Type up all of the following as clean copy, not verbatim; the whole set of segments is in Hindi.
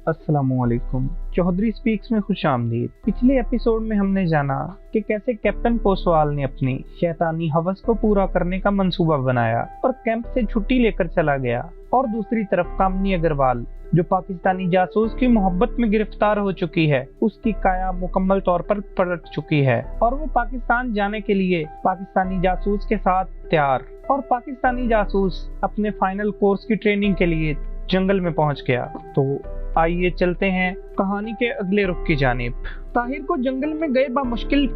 अस्सलामुअलैकुम। चौधरी स्पीक्स में खुशामदीद। पिछले एपिसोड में हमने जाना कि कैसे कैप्टन पोसवाल ने अपनी शैतानी हवस को पूरा करने का मंसूबा बनाया और कैंप से छुट्टी लेकर चला गया, और दूसरी तरफ कामनी अग्रवाल जो पाकिस्तानी जासूस की मोहब्बत में गिरफ्तार हो चुकी है, उसकी काया मुकम्मल तौर पर पलट चुकी है और वो पाकिस्तान जाने के लिए पाकिस्तानी जासूस के साथ तैयार। और पाकिस्तानी जासूस अपने फाइनल कोर्स की ट्रेनिंग के लिए जंगल में पहुंच गया। तो आइए चलते हैं कहानी के अगले रुख की जानिब। ताहिर को जंगल में गए बामुश्किल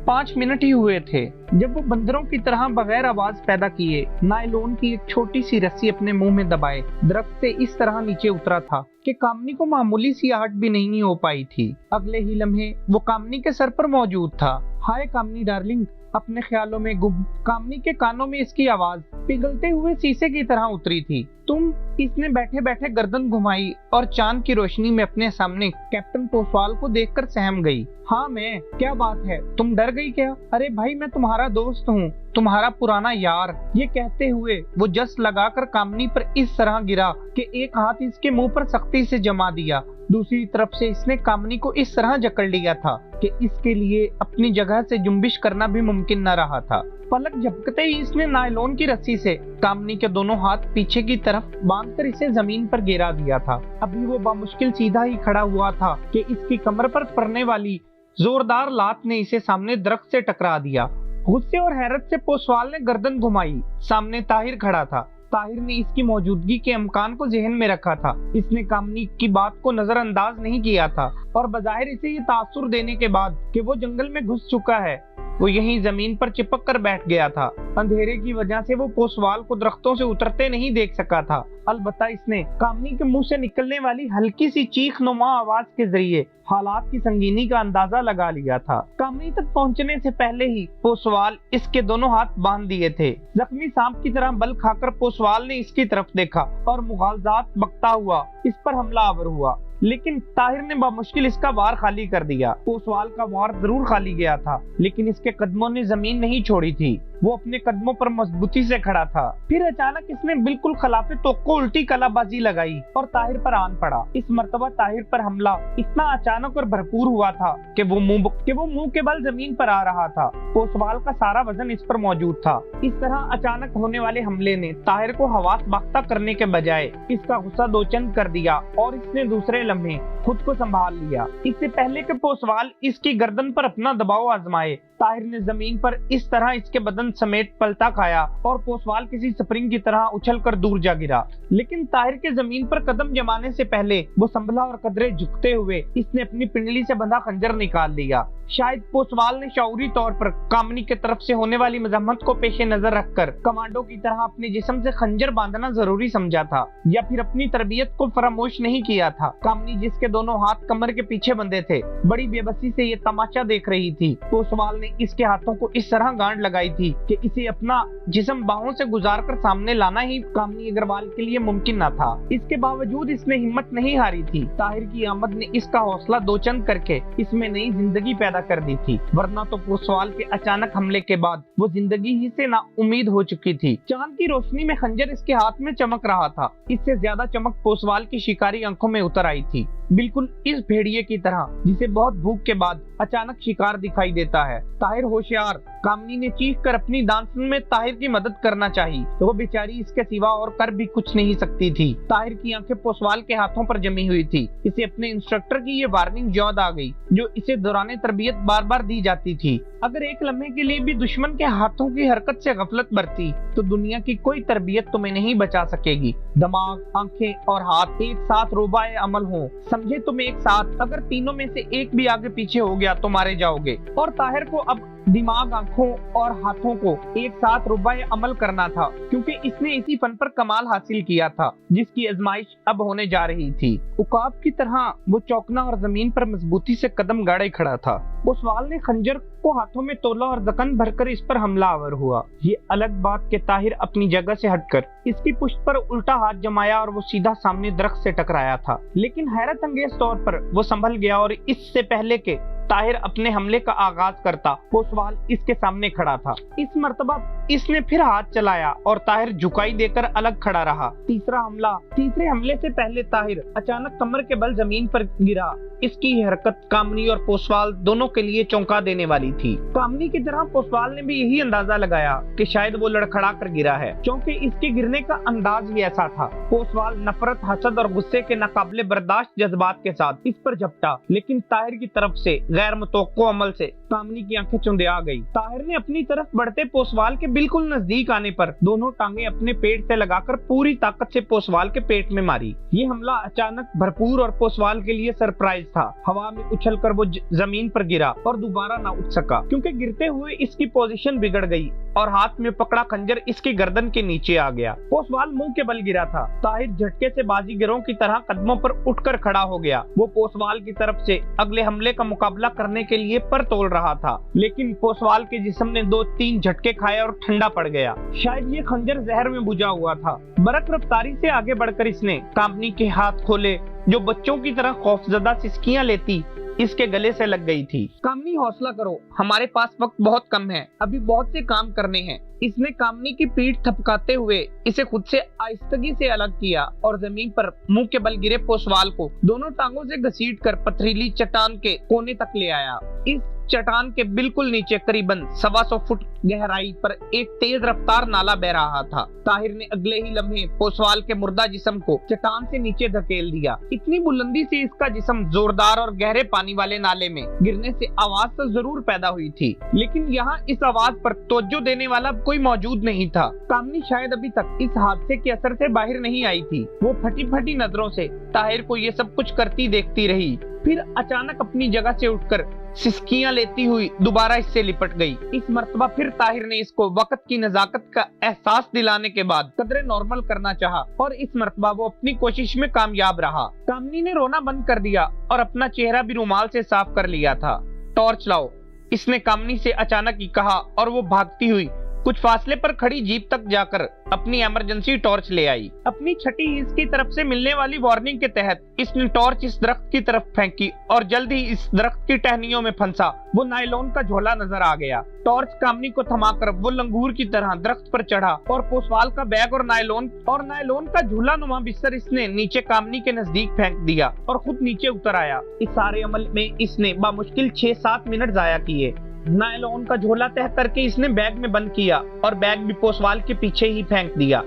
5 मिनट ही हुए थे जब वो बंदरों की तरह बगैर आवाज पैदा किए नायलॉन की एक छोटी सी रस्सी अपने मुंह में दबाए दरख्त से इस तरह नीचे उतरा था कि कामनी को मामूली सी आहट भी नहीं हो पाई थी। अगले ही लम्हे वो कामनी के सर पर मौजूद था। हाय कामनी डार्लिंग, अपने ख्यालों में गुम कामनी के कानों में इसकी आवाज पिघलते हुए शीशे की तरह उतरी थी। तुम? इसने बैठे बैठे गर्दन घुमाई और चांद की रोशनी में अपने सामने कैप्टन पोसवाल को देखकर सहम गई। हाँ मैं, क्या बात है, तुम डर गई क्या? अरे भाई, मैं तुम्हारा दोस्त हूँ, तुम्हारा पुराना यार। ये कहते हुए वो जस लगाकर कामनी पर इस तरह गिरा कि एक हाथ इसके मुंह पर सख्ती से जमा दिया, दूसरी तरफ से इसने कामनी को इस तरह जकड़ लिया था कि इसके लिए अपनी जगह से जुम्बिश करना भी मुमकिन न रहा था। पलक झपकते ही इसने नायलॉन की रस्सी से कामनी के दोनों हाथ पीछे की तरफ बांधकर इसे जमीन पर गिरा दिया था। अभी वो बामुश्किल सीधा ही खड़ा हुआ था कि इसकी कमर पर पड़ने वाली जोरदार लात ने इसे सामने दरख्त से टकरा दिया। गुस्से और हैरत से पोसवाल ने गर्दन घुमाई। सामने ताहिर खड़ा था। ताहिर ने इसकी मौजूदगी के इम्कान को जहन में रखा था। इसने कामनी की बात को नजरअंदाज नहीं किया था और बजाहिर इसे ये तासुर देने के बाद कि वो जंगल में घुस चुका है, वो यहीं जमीन पर चिपक कर बैठ गया था। अंधेरे की वजह से वो पोसवाल को दरख्तों से उतरते नहीं देख सका था। अलबत्ता इसने कामनी के मुंह से निकलने वाली हल्की सी चीख नुमा आवाज के जरिए हालात की संगीनी का अंदाजा लगा लिया था। कामनी तक पहुंचने से पहले ही पोसवाल इसके दोनों हाथ बांध दिए थे। जख्मी सांप की तरह बल खाकर पोसवाल ने इसकी तरफ देखा और मुगालजात बकता हुआ इस पर हमला आवर हुआ, लेकिन ताहिर ने बामुश्किल इसका वार खाली कर दिया। पोसवाल का वार जरूर खाली गया था, लेकिन इसके कदमों ने जमीन नहीं छोड़ी थी। वो अपने कदमों पर मजबूती से खड़ा था। फिर अचानक इसने बिल्कुल खिलाफे तोक़्क़ो उल्टी कलाबाजी लगाई और ताहिर पर आन पड़ा। इस मर्तबा ताहिर पर हमला इतना अचानक और भरपूर हुआ था कि वो मुंह के बल जमीन पर आ रहा था। पोसवाल का सारा वजन इस पर मौजूद था। इस तरह अचानक होने वाले हमले ने ताहिर को हवास बाख्ता करने के बजाय इसका गुस्सा दोचंद कर दिया और इसने दूसरे लम्हे खुद को संभाल लिया। इससे पहले कि पोसवाल इसकी गर्दन पर अपना दबाव आजमाए, ताहिर ने जमीन पर इस तरह इसके बदन समेत पलटा खाया और पोसवाल किसी स्प्रिंग की तरह उछलकर दूर जा गिरा। लेकिन ताहिर के जमीन पर कदम जमाने से पहले वो संभला और कदरे झुकते हुए इसने अपनी पिंडली से बंधा खंजर निकाल लिया। शायद पोसवाल ने शऊरी तौर पर कामनी के तरफ से होने वाली मजम्मत को पेशे नजर रखकर कमांडो की तरह अपने जिस्म से खंजर बांधना जरूरी समझा था, या फिर अपनी तरबियत को फरामोश नहीं किया था। कामनी जिसके दोनों हाथ कमर के पीछे बंधे थे, बड़ी बेबसी से ये तमाशा देख रही थी। पोसवाल ने इसके हाथों को इस तरह गांठ लगाई थी कि इसे अपना जिस्म बाहों से गुजारकर सामने लाना ही कामनी अग्रवाल के लिए मुमकिन न था। इसके बावजूद इसने हिम्मत नहीं हारी थी। ताहिर की आमद ने इसका हौसला दोचंद करके इसमें नई जिंदगी पैदा कर दी थी, वरना तो पोसवाल के अचानक हमले के बाद वो जिंदगी ही से ना उम्मीद हो चुकी थी। चांद की रोशनी में खंजर इसके हाथ में चमक रहा था। इससे ज्यादा चमक पोसवाल की शिकारी आंखों में उतर आई थी, बिल्कुल इस भेड़िए की तरह जिसे बहुत भूख के बाद अचानक शिकार दिखाई देता है। ताहिर होशियार। कामनी ने चीख कर अपनी दांसन में ताहिर की मदद करना चाहिए, तो वो बेचारी इसके सिवा और कर भी कुछ नहीं सकती थी। ताहिर की आंखें पोसवाल के हाथों पर जमी हुई थी। इसे अपने इंस्ट्रक्टर की ये वार्निंग याद आ गई जो इसे दौरान तरबियत बार बार दी जाती थी। अगर एक लम्हे के लिए भी दुश्मन के हाथों की हरकत से गफलत बरती तो दुनिया की कोई तरबियत तुम्हें नहीं बचा सकेगी। दिमाग, आंखें और हाथ एक साथ रोबाए अमल हो, समझे तुम, एक साथ। अगर तीनों में से एक भी आगे पीछे हो गया तो मारे जाओगे। और ताहिर को अब दिमाग, आंखों और हाथों को एक साथ रुबाए अमल करना था, क्योंकि इसने इसी फन पर कमाल हासिल किया था जिसकी आजमाइश अब होने जा रही थी। उकाब की तरह वो चौकना और जमीन पर मजबूती से कदम गाड़े खड़ा था। पोसवाल ने खंजर को हाथों में तोला और जकन भरकर इस पर हमला आवर हुआ। ये अलग बात कि ताहिर अपनी जगह से हटकर इसकी पुश्त पर उल्टा हाथ जमाया और वो सीधा सामने दरख्त से टकराया था, लेकिन हैरत अंगेज तौर पर वो संभल गया और इससे पहले के ताहिर अपने हमले का आगाज करता, पोसवाल इसके सामने खड़ा था। इस मर्तबा इसने फिर हाथ चलाया और ताहिर झुकाई देकर अलग खड़ा रहा। तीसरे हमले से पहले ताहिर अचानक कमर के बल जमीन पर गिरा। इसकी हरकत कामनी और पोसवाल दोनों के लिए चौंका देने वाली थी। कामनी की तरह पोसवाल ने भी यही अंदाजा लगाया कि शायद वो लड़खड़ा कर गिरा है, क्योंकि इसके गिरने का अंदाज ही ऐसा था। पोसवाल नफरत, हसद और गुस्से के नाकाबिले बर्दाश्त जज्बात के साथ इस पर झपटा, लेकिन ताहिर की तरफ से गैर मुतवक्को अमल से कामनी की आंखें चुंधिया गई। ताहिर ने अपनी तरफ बढ़ते पोसवाल के बिल्कुल नजदीक आने पर दोनों टांगे अपने पेट से लगाकर पूरी ताकत से पोसवाल के पेट में मारी। ये हमला अचानक, भरपूर और पोसवाल के लिए सरप्राइज था। हवा में उछलकर वो जमीन पर गिरा और दोबारा ना उठ सका, क्योंकि गिरते हुए इसकी पोजीशन बिगड़ गई और हाथ में पकड़ा खंजर इसकी गर्दन के नीचे आ गया। पोसवाल मुंह के बल गिरा था। ताहिर झटके से बाजीगरों की तरह कदमों पर उठकर खड़ा हो गया। वो पोसवाल की तरफ से अगले हमले का मुकाबला करने के लिए पर तोल रहा था, लेकिन पोसवाल के जिस्म ने 2-3 झटके खाए और ठंडा पड़ गया। शायद ये खंजर जहर में बुझा हुआ था। बरक रफ्तारी से आगे बढ़कर इसने कामनी के हाथ खोले, जो बच्चों की तरह खौफजदा सिसकियां लेती इसके गले से लग गई थी। कामनी, हौसला करो, हमारे पास वक्त बहुत कम है, अभी बहुत से काम करने हैं। इसने कामनी की पीठ थपकाते हुए इसे खुद से आहिस्तगी से अलग किया और जमीन पर मुंह के बल गिरे पोसवाल को दोनों टांगों से घसीटकर पथरीली चट्टान के कोने तक ले आया। इस चट्टान के बिल्कुल नीचे करीबन 125 फुट गहराई पर एक तेज रफ्तार नाला बह रहा था। ताहिर ने अगले ही लम्हे पोसवाल के मुर्दा जिस्म को चट्टान से नीचे धकेल दिया। इतनी बुलंदी से इसका जिस्म जोरदार और गहरे पानी वाले नाले में गिरने से आवाज तो जरूर पैदा हुई थी, लेकिन यहाँ इस आवाज पर तवज्जो देने वाला कोई मौजूद नहीं था। कामनी शायद अभी तक इस हादसे के असर से बाहर नहीं आई थी। वो फटी फटी नजरों से ताहिर को ये सब कुछ करती देखती रही, फिर अचानक अपनी जगह से उठकर सिसकियां लेती हुई दोबारा इससे लिपट गई। इस मर्तबा फिर ताहिर ने इसको वक्त की नजाकत का एहसास दिलाने के बाद कदरे नॉर्मल करना चाहा और इस मर्तबा वो अपनी कोशिश में कामयाब रहा। कामनी ने रोना बंद कर दिया और अपना चेहरा भी रुमाल से साफ कर लिया था। टॉर्च लाओ, इसने कामनी से अचानक ही कहा और वो भागती हुई कुछ फासले पर खड़ी जीप तक जाकर अपनी इमरजेंसी टॉर्च ले आई। अपनी छठी हिस्स की तरफ से मिलने वाली वार्निंग के तहत इसने टॉर्च इस दरख्त की तरफ फेंकी और जल्द ही इस दरख्त की टहनियों में फंसा वो नायलॉन का झोला नजर आ गया। टॉर्च कामनी को थमाकर वो लंगूर की तरह दरख्त पर चढ़ा और पोसवाल का बैग और नायलॉन का झूला नुमा बिस्तर इसने नीचे कामनी के नजदीक फेंक दिया और खुद नीचे उतर आया। इस सारे अमल में इसने बामुश्किल 6-7 मिनट जाया किए। नायलॉन का झोला तह करके इसने बैग में बंद किया और बैग भी पोसवाल के पीछे ही फेंक दिया।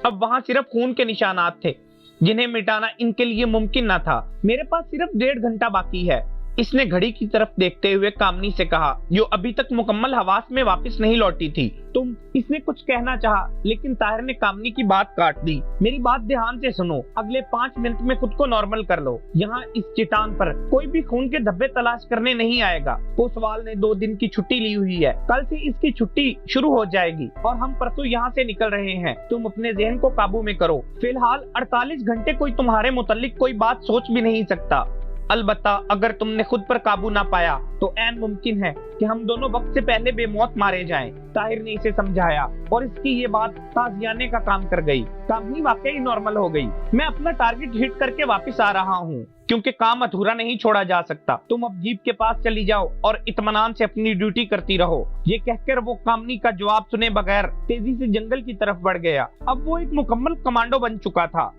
अब वहाँ सिर्फ खून के निशानात थे, जिन्हें मिटाना इनके लिए मुमकिन न था। मेरे पास सिर्फ 1.5 घंटा बाकी है, इसने घड़ी की तरफ देखते हुए कामनी से कहा, जो अभी तक मुकम्मल हवास में वापस नहीं लौटी थी। तुम, इसने कुछ कहना चाहा, लेकिन ताहिर ने कामनी की बात काट दी। मेरी बात ध्यान से सुनो, अगले 5 मिनट में खुद को नॉर्मल कर लो। यहाँ इस चट्टान पर कोई भी खून के धब्बे तलाश करने नहीं आएगा। पोसवाल ने 2 दिन की छुट्टी ली हुई है, कल से इसकी छुट्टी शुरू हो जाएगी और हम परसों यहाँ से निकल रहे हैं। तुम अपने जहन को काबू में करो। फिलहाल 48 घंटे कोई तुम्हारे मुतालिक कोई बात सोच भी नहीं सकता। अलबत्ता अगर तुमने खुद पर काबू ना पाया तो ऐन मुमकिन है कि हम दोनों वक्त से पहले बेमौत मारे जाएं। ताहिर ने इसे समझाया और इसकी ये बात ताज़ियाने का काम कर गई। कामनी वाकई नॉर्मल हो गई। मैं अपना टारगेट हिट करके वापस आ रहा हूँ, क्योंकि काम अधूरा नहीं छोड़ा जा सकता। तुम अब जीप के पास चली जाओ और इत्मीनान से अपनी ड्यूटी करती रहो। ये कहकर वो कामनी का जवाब सुने बगैर तेजी से जंगल की तरफ बढ़ गया। अब वो एक मुकम्मल कमांडो बन चुका था।